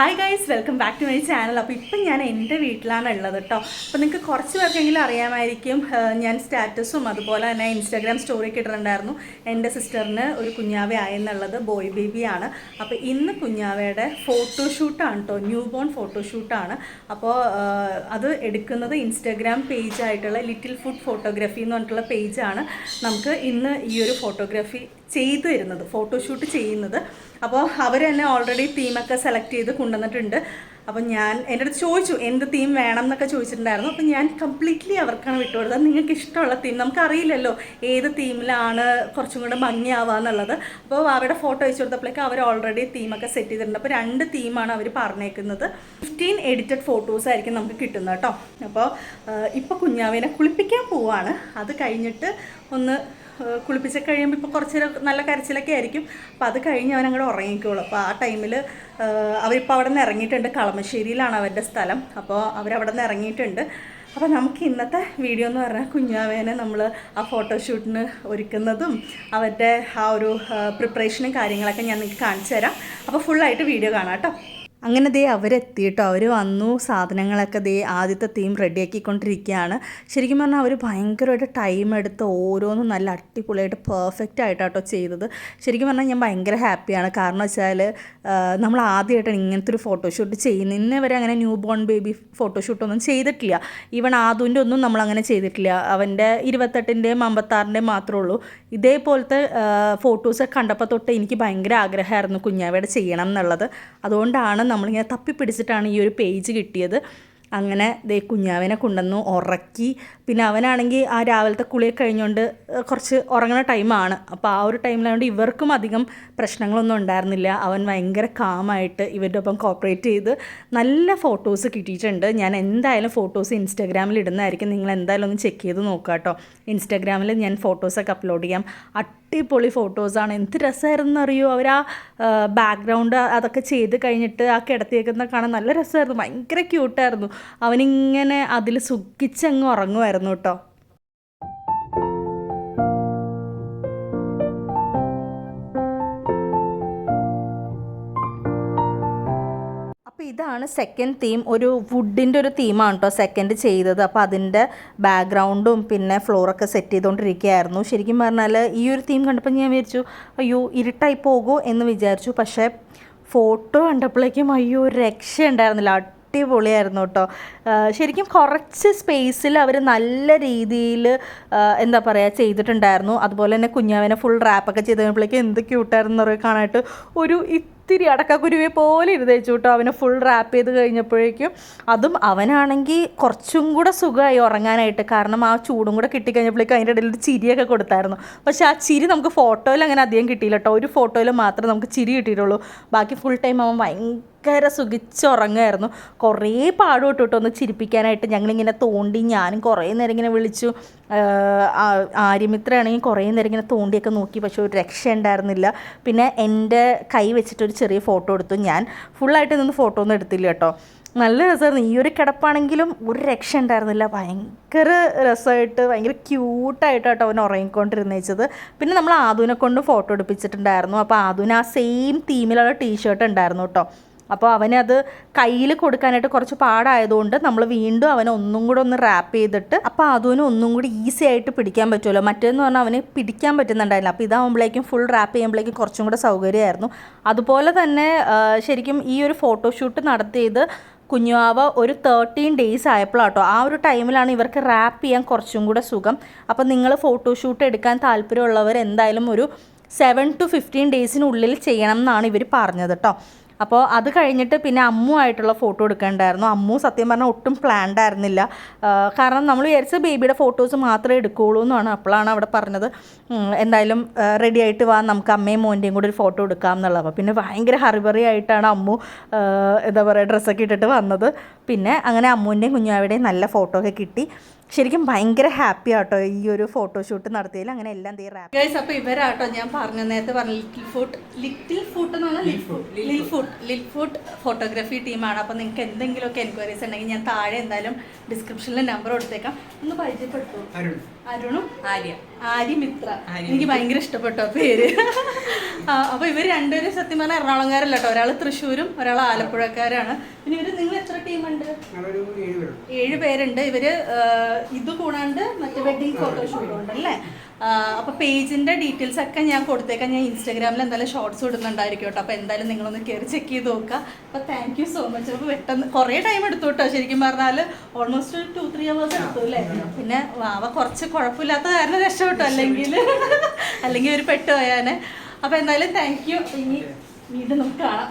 Hi guys, welcome back to my channel. അപ്പോൾ ഇപ്പം ഞാൻ എൻ്റെ വീട്ടിലാണ് ഉള്ളത് കേട്ടോ. അപ്പോൾ നിങ്ങൾക്ക് കുറച്ച് പേർക്കെങ്കിലും അറിയാമായിരിക്കും, ഞാൻ സ്റ്റാറ്റസും അതുപോലെ തന്നെ ഇൻസ്റ്റാഗ്രാം സ്റ്റോറിയൊക്കെ ഇട്ടിട്ടുണ്ടായിരുന്നു. എൻ്റെ സിസ്റ്ററിന് ഒരു കുഞ്ഞാവ ആയെന്നുള്ളത്, ബോയ് ബേബിയാണ്. അപ്പോൾ ഇന്ന് കുഞ്ഞാവയുടെ ഫോട്ടോഷൂട്ടാണ് കേട്ടോ, ന്യൂ ബോൺ ഫോട്ടോഷൂട്ടാണ്. അപ്പോൾ അത് എടുക്കുന്നത് ഇൻസ്റ്റാഗ്രാം പേജായിട്ടുള്ള ലിറ്റിൽ ഫുഡ് ഫോട്ടോഗ്രാഫി എന്ന് പറഞ്ഞിട്ടുള്ള പേജാണ് നമുക്ക് ഇന്ന് ഈ ഒരു ഫോട്ടോഗ്രാഫി ചെയ്തു തരുന്നത്, ഫോട്ടോഷൂട്ട് ചെയ്യുന്നത്. അപ്പോൾ അവർ തന്നെ ഓൾറെഡി തീമൊക്കെ സെലക്ട് ചെയ്ത് കൊണ്ടുവന്നിട്ടുണ്ട്. അപ്പോൾ ഞാൻ എൻ്റെ അടുത്ത് ചോദിച്ചു എന്ത് തീം വേണം എന്നൊക്കെ ചോദിച്ചിട്ടുണ്ടായിരുന്നു. അപ്പോൾ ഞാൻ കംപ്ലീറ്റ്ലി അവർക്കാണ് വിട്ടുകൊടുത്തത്. നിങ്ങൾക്ക് ഇഷ്ടമുള്ള തീം, നമുക്കറിയില്ലല്ലോ ഏത് തീമിലാണ് കുറച്ചും കൂടെ ഭംഗിയാവുക എന്നുള്ളത്. അപ്പോൾ അവരുടെ ഫോട്ടോ അയച്ചു കൊടുത്തപ്പോഴേക്കും അവർ ഓൾറെഡി തീമൊക്കെ സെറ്റ് ചെയ്തിട്ടുണ്ട്. അപ്പോൾ 2 തീമാണ് അവർ പറഞ്ഞേക്കുന്നത്. 15 എഡിറ്റഡ് ഫോട്ടോസ് ആയിരിക്കും നമുക്ക് കിട്ടുന്നത് കേട്ടോ. അപ്പോൾ ഇപ്പോൾ കുഞ്ഞാവേനെ കുളിപ്പിക്കാൻ പോവാണ്. അത് കഴിഞ്ഞിട്ട് ഒന്ന് കുളിപ്പിച്ച് കഴിയുമ്പോൾ ഇപ്പോൾ കുറച്ച് നല്ല കരച്ചിലൊക്കെ ആയിരിക്കും. അപ്പോൾ അത് കഴിഞ്ഞ് അവൻ അങ്ങോട്ട് ഉറങ്ങിക്കോളും. അപ്പോൾ ആ ടൈമിൽ അവരിപ്പോൾ അവിടെ നിന്ന് ഇറങ്ങിയിട്ടുണ്ട്. കളമശ്ശേരിയിലാണ് അവരുടെ സ്ഥലം. അപ്പോൾ അവരവിടെ നിന്ന് ഇറങ്ങിയിട്ടുണ്ട്. അപ്പോൾ നമുക്ക് ഇന്നത്തെ വീഡിയോ എന്ന് പറഞ്ഞാൽ കുഞ്ഞാവേനെ നമ്മൾ ആ ഫോട്ടോഷൂട്ടിന് ഒരുക്കുന്നതും അവരുടെ ആ ഒരു പ്രിപ്പറേഷനും കാര്യങ്ങളൊക്കെ ഞാൻ നിങ്ങൾക്ക് കാണിച്ചു തരാം. അപ്പോൾ ഫുള്ളായിട്ട് വീഡിയോ കാണാം കേട്ടോ. അങ്ങനെ അവരെത്തി കേട്ടോ. അവർ വന്നു, സാധനങ്ങളൊക്കെ ആദ്യത്തെ തീം റെഡിയാക്കിക്കൊണ്ടിരിക്കുകയാണ്. ശരിക്കും പറഞ്ഞാൽ അവർ ഭയങ്കരമായിട്ട് ടൈം എടുത്ത് ഓരോന്നും നല്ല അടിപൊളിയായിട്ട് പെർഫെക്റ്റ് ആയിട്ടാട്ടോ ചെയ്തത്. ശരിക്കും പറഞ്ഞാൽ ഞാൻ ഭയങ്കര ഹാപ്പിയാണ്. കാരണം വെച്ചാൽ നമ്മൾ ആദ്യമായിട്ടാണ് ഇങ്ങനത്തെ ഒരു ഫോട്ടോഷൂട്ട് ചെയ്യുന്നത്. ഇന്നേ വരെ അങ്ങനെ ന്യൂ ബോൺ ബേബി ഫോട്ടോഷൂട്ടൊന്നും ചെയ്തിട്ടില്ല. ഈവൺ ആദുവിൻ്റെ ഒന്നും നമ്മളങ്ങനെ ചെയ്തിട്ടില്ല. അവൻ്റെ 28ൻ്റെയും 56ൻ്റെയും മാത്രമേ ഉള്ളൂ. ഇതേപോലത്തെ ഫോട്ടോസൊക്കെ കണ്ടപ്പോൾ തൊട്ട് എനിക്ക് ഭയങ്കര ആഗ്രഹമായിരുന്നു കുഞ്ഞാവയുടെ ചെയ്യണം എന്നുള്ളത്. അതുകൊണ്ടാണ് നമ്മളിങ്ങനെ തപ്പിപ്പിടിച്ചിട്ടാണ് ഈ ഒരു പേജ് കിട്ടിയത്. അങ്ങനെ കുഞ്ഞാവിനെ കൊണ്ടുവന്നു, ഉറക്കി. പിന്നെ അവനാണെങ്കിൽ ആ രാവിലത്തെ കുളിയൊക്കെ കഴിഞ്ഞുകൊണ്ട് കുറച്ച് ഉറങ്ങുന്ന ടൈമാണ്. അപ്പോൾ ആ ഒരു ടൈമിലായതുകൊണ്ട് ഇവർക്കും അധികം പ്രശ്നങ്ങളൊന്നും ഉണ്ടായിരുന്നില്ല. അവൻ ഭയങ്കര കാമായിട്ട് ഇവരുടെ ഒപ്പം കോപ്പറേറ്റ് ചെയ്ത് നല്ല ഫോട്ടോസ് കിട്ടിയിട്ടുണ്ട്. ഞാൻ എന്തായാലും ഫോട്ടോസ് ഇൻസ്റ്റാഗ്രാമിൽ ഇടുന്നതായിരിക്കും. നിങ്ങൾ എന്തായാലും ഒന്ന് ചെക്ക് ചെയ്ത് നോക്കുക കേട്ടോ. ഇൻസ്റ്റാഗ്രാമിൽ ഞാൻ ഫോട്ടോസൊക്കെ അപ്ലോഡ് ചെയ്യാം. അടിപൊളി ഫോട്ടോസാണ്. എന്ത് രസമായിരുന്നു അറിയോ. അവർ ആ ബാക്ക്ഗ്രൗണ്ട് അതൊക്കെ ചെയ്ത് കഴിഞ്ഞിട്ട് ആ കിടത്തിയേക്കുന്ന കാണാൻ നല്ല രസമായിരുന്നു. ഭയങ്കര ക്യൂട്ടായിരുന്നു. അവനിങ്ങനെ അതിൽ സുഖിച്ചങ്ങ് ഉറങ്ങുമായിരുന്നു കേട്ടോ. അപ്പോൾ ഇതാണ് സെക്കൻഡ് തീം. ഒരു വുഡിൻ്റെ ഒരു തീമാണ് കേട്ടോ സെക്കൻഡ് ചെയ്തത്. അപ്പോൾ അതിൻ്റെ ബാക്ക്ഗ്രൗണ്ടും പിന്നെ ഫ്ലോറൊക്കെ സെറ്റ് ചെയ്തുകൊണ്ടിരിക്കുകയായിരുന്നു. ശരിക്കും പറഞ്ഞാൽ ഈ ഒരു തീം കണ്ടപ്പോൾ ഞാൻ വിചാരിച്ചു അയ്യോ ഇരുട്ടായി പോകുമോ എന്ന് വിചാരിച്ചു. പക്ഷേ ഫോട്ടോ കണ്ടപ്പോഴേക്കും അയ്യോ രക്ഷ ഉണ്ടായിരുന്നില്ല. അടിപൊളിയായിരുന്നു കേട്ടോ. ശരിക്കും കുറച്ച് സ്പേസിൽ അവർ നല്ല രീതിയിൽ എന്താ പറയുക ചെയ്തിട്ടുണ്ടായിരുന്നു. അതുപോലെ തന്നെ കുഞ്ഞാവിനെ ഫുൾ റാപ്പൊക്കെ ചെയ്ത് കഴിഞ്ഞപ്പോഴേക്കും എന്ത് ക്യൂട്ടായിരുന്നു പറയുക. കാണാനായിട്ട് ഒരു ഇത്തിരി അടക്കക്കുരുവെ പോലെ ഇരുതേച്ചു കേട്ടോ. അവനെ ഫുൾ റാപ്പ് ചെയ്ത് കഴിഞ്ഞപ്പോഴേക്കും അതും അവനാണെങ്കിൽ കുറച്ചും കൂടെ സുഖമായി ഉറങ്ങാനായിട്ട്. കാരണം ആ ചൂടും കൂടെ കിട്ടിക്കഴിഞ്ഞപ്പോഴേക്കും അതിൻ്റെ ഇടയിൽ ഒരു ചിരിയൊക്കെ കൊടുത്തായിരുന്നു. പക്ഷേ ആ ചിരി നമുക്ക് ഫോട്ടോയിൽ അങ്ങനെ അധികം കിട്ടിയില്ല കേട്ടോ. ഒരു ഫോട്ടോയിൽ മാത്രമേ നമുക്ക് ചിരി കിട്ടിയിട്ടുള്ളൂ. ബാക്കി ഫുൾ ടൈം അവൻ ഭയങ്കര സുഖിച്ചുറങ്ങുമായിരുന്നു. കുറേ പാടുപെട്ടു കേട്ടോ ഒന്ന് ചിരിപ്പിക്കാനായിട്ട്. ഞങ്ങളിങ്ങനെ തോണ്ടി, ഞാനും കുറേ നേരം ഇങ്ങനെ വിളിച്ചു. ആര്യമിത്രയാണെങ്കിൽ കുറേ നേരം ഇങ്ങനെ തോണ്ടിയൊക്കെ നോക്കി. പക്ഷേ ഒരു രക്ഷ ഉണ്ടായിരുന്നില്ല. പിന്നെ എൻ്റെ കൈ വെച്ചിട്ടൊരു ചെറിയ ഫോട്ടോ എടുത്തു. ഞാൻ ഫുള്ളായിട്ട് നിന്ന് ഫോട്ടോ ഒന്നും എടുത്തില്ല കേട്ടോ. നല്ല രസമായിരുന്നു. ഈ ഒരു കിടപ്പാണെങ്കിലും ഒരു രക്ഷ ഉണ്ടായിരുന്നില്ല. ഭയങ്കര രസമായിട്ട് ഭയങ്കര ക്യൂട്ടായിട്ടാട്ടോ അവൻ ഉറങ്ങിക്കൊണ്ടിരുന്നേച്ചത്. പിന്നെ നമ്മൾ ആദുവിനെ കൊണ്ട് ഫോട്ടോ എടുപ്പിച്ചിട്ടുണ്ടായിരുന്നു. അപ്പോൾ ആദുവിന് ആ സെയിം തീമിലുള്ള ടീഷർട്ട് ഉണ്ടായിരുന്നു കേട്ടോ. അപ്പോൾ അവനത് കയ്യിൽ കൊടുക്കാനായിട്ട് കുറച്ച് പാടായതുകൊണ്ട് നമ്മൾ വീണ്ടും അവനെ ഒന്നും കൂടെ ഒന്ന് റാപ്പ് ചെയ്തിട്ട് അപ്പോൾ അതിന് ഒന്നും കൂടി ഈസി ആയിട്ട് പിടിക്കാൻ പറ്റുമല്ലോ. മറ്റേന്ന് പറഞ്ഞാൽ അവന് പിടിക്കാൻ പറ്റുന്നുണ്ടായില്ല. അപ്പോൾ ഇതാകുമ്പോഴേക്കും ഫുൾ റാപ്പ് ചെയ്യുമ്പോഴേക്കും കുറച്ചും കൂടെ സൗകര്യമായിരുന്നു. അതുപോലെ തന്നെ ശരിക്കും ഈ ഒരു ഫോട്ടോഷൂട്ട് നടത്തിയത് കുഞ്ഞുവാവ ഒരു 13 ഡേയ്സ് ആയപ്പോഴാട്ടോ. ആ ഒരു ടൈമിലാണ് ഇവർക്ക് റാപ്പ് ചെയ്യാൻ കുറച്ചും കൂടെ സുഖം. അപ്പോൾ നിങ്ങൾ ഫോട്ടോഷൂട്ട് എടുക്കാൻ താല്പര്യമുള്ളവർ എന്തായാലും ഒരു 7 to 15 ഡേയ്സിനുള്ളിൽ ചെയ്യണം എന്നാണ് ഇവർ പറഞ്ഞത് കേട്ടോ. അപ്പോൾ അത് കഴിഞ്ഞിട്ട് പിന്നെ അമ്മു ആയിട്ടുള്ള ഫോട്ടോ എടുക്കേണ്ടായിരുന്നു. അമ്മു സത്യം പറഞ്ഞാൽ ഒട്ടും പ്ലാൻഡ് ആയിരുന്നില്ല. കാരണം നമ്മൾ വിചാരിച്ച ബേബിയുടെ ഫോട്ടോസ് മാത്രമേ എടുക്കുകയുള്ളൂ എന്നാണ്. അപ്പോഴാണ് അവിടെ പറഞ്ഞത് എന്തായാലും റെഡി ആയിട്ട് വാ, നമുക്ക് അമ്മയും മോൻ്റെയും കൂടി ഒരു ഫോട്ടോ എടുക്കാം എന്നുള്ളത്. അപ്പോൾ പിന്നെ ഭയങ്കര ഹറിബറി ആയിട്ടാണ് അമ്മു എന്താ പറയുക ഡ്രസ്സൊക്കെ ഇട്ടിട്ട് വന്നത്. പിന്നെ അങ്ങനെ അമ്മുവിൻ്റെയും കുഞ്ഞാവിയുടെയും നല്ല ഫോട്ടോ ഒക്കെ കിട്ടി. ശരിക്കും ഭയങ്കര ഹാപ്പി ആട്ടോ ഈ ഒരു ഫോട്ടോഷൂട്ട് നടത്തിയതിൽ. അങ്ങനെ എല്ലാം റാപ്പ് ഗൈസ്. അപ്പോൾ ഇവരാട്ടോ ഞാൻ പറഞ്ഞു നേരത്തെ പറഞ്ഞു ലിറ്റിൽ ഫുഡ് ഫോട്ടോഗ്രാഫി ടീമാണ്. അപ്പോൾ നിങ്ങൾക്ക് എന്തെങ്കിലുമൊക്കെ എൻക്വയറീസ് ഉണ്ടെങ്കിൽ ഞാൻ താഴെ എന്തായാലും ഡിസ്ക്രിപ്ഷനിൽ നമ്പർ കൊടുത്തേക്കാം. ഒന്ന് പരിചയപ്പെട്ടു. അരുണും ആര്യമിത്ര. എനിക്ക് ഭയങ്കര ഇഷ്ടപ്പെട്ടു ആ പേര്. അപ്പോൾ ഇവർ രണ്ടുപേരും സത്യം പറഞ്ഞാൽ എറണാകുളംകാരല്ല കേട്ടോ. ഒരാൾ തൃശ്ശൂരും ഒരാൾ ആലപ്പുഴക്കാരാണ്. പിന്നെ നിങ്ങൾ എത്ര ടീമുണ്ട്? 7 പേരുണ്ട്. ഇവര് ഇത് കൂടാണ്ട് മറ്റേ വെഡിങ് ഫോട്ടോഷൂട്ടും ഉണ്ടല്ലേ. അപ്പോൾ പേജിൻ്റെ ഡീറ്റെയിൽസ് ഒക്കെ ഞാൻ കൊടുത്തേക്കാം. ഞാൻ ഇൻസ്റ്റാഗ്രാമിൽ എന്തായാലും ഷോർട്സ് ഇടുന്നുണ്ടായിരിക്കും കേട്ടോ. അപ്പോൾ എന്തായാലും നിങ്ങളൊന്ന് കയറി ചെക്ക് ചെയ്ത് നോക്കുക. അപ്പോൾ താങ്ക് യു സോ മച്ച്. അപ്പോൾ പെട്ടെന്ന് കുറേ ടൈം എടുത്തു കേട്ടോ. ശരിക്കും പറഞ്ഞാൽ ഓൾമോസ്റ്റ് 2-3 hours എടുത്തു അല്ലേ. പിന്നെ വാവ കുറച്ച് കുഴപ്പമില്ലാത്ത കാരണം രക്ഷപ്പെട്ടു, അല്ലെങ്കിൽ ഒരു പെട്ടുപോയാനെ. അപ്പോൾ എന്തായാലും താങ്ക് യു. ഇനി വീണ്ടും നമുക്ക് കാണാം.